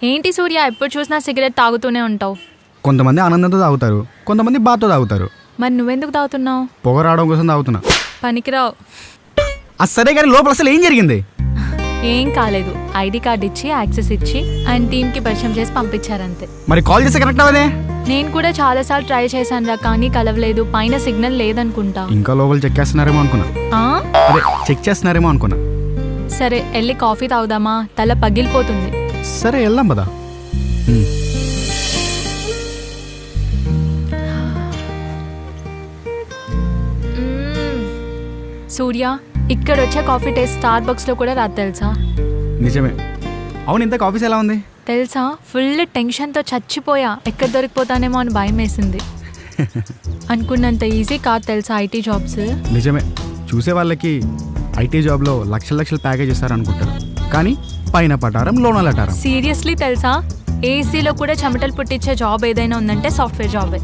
ఏంటి సూర్య ఎప్పుడు చూసినా సిగరెట్ తాగుతూనే ఉంటావు? కొంతమంది ఆనందంతో తాగుతారు, కొంతమంది బాధతో తాగుతారు. మరి నువ్వెందుకు తాగుతున్నావు? పొగ రావడం కోసం తాగుతున్నా. పనికిరావు. సరే కానీ లోపల అసలు ఏం జరిగింది? ఏం కాలేదు, ఐడి కార్డ్ ఇచ్చి యాక్సెస్ ఇచ్చి ఆయన టీంకి పరిచయం చేసి పంపించారంతే. మరి కాల్ చేస్తే కనెక్ట్ అవ్వదే? నేను కూడా చాలాసార్లు ట్రై చేశాను రా, కానీ కలవలేదు. పైన సిగ్నల్ లేదనుకుంటా. ఇంకా లోపల చెక్ చేస్తున్నారేమో అనుకున్నా. అదే చెక్ చేస్తున్నారేమో అనుకున్నా. సరే వెళ్ళి కాఫీ తాగుదామా? తల పగిలిపోతుంది. సరే వెళ్దాం పదా. సూర్య, ఇక్కడ వచ్చే కాఫీ టేస్ట్ స్టార్ బక్స్ లో కూడా రాదు తెలుసా? నిజమే. అవును, ఇంత కాఫీస్ ఎలా ఉంది తెలుసా? ఫుల్ టెన్షన్తో చచ్చిపోయా. ఎక్కడ దొరికిపోతానేమో అని భయం వేసింది. అనుకున్నంత ఈజీ కాదు తెలుసా ఐటీ జాబ్స్. నిజమే. చూసే వాళ్ళకి ఐటీ జాబ్లో లక్షల లక్షల ప్యాకేజ్ ఇస్తారనుకుంటారు, కానీ పైన పటారం లోన లటారం. సీరియస్లీ తెలుసా, ఏసీలో కూడా చెమటలు పుట్టించే జాబ్ ఏదైనా ఉందంటే సాఫ్ట్వేర్ జాబే.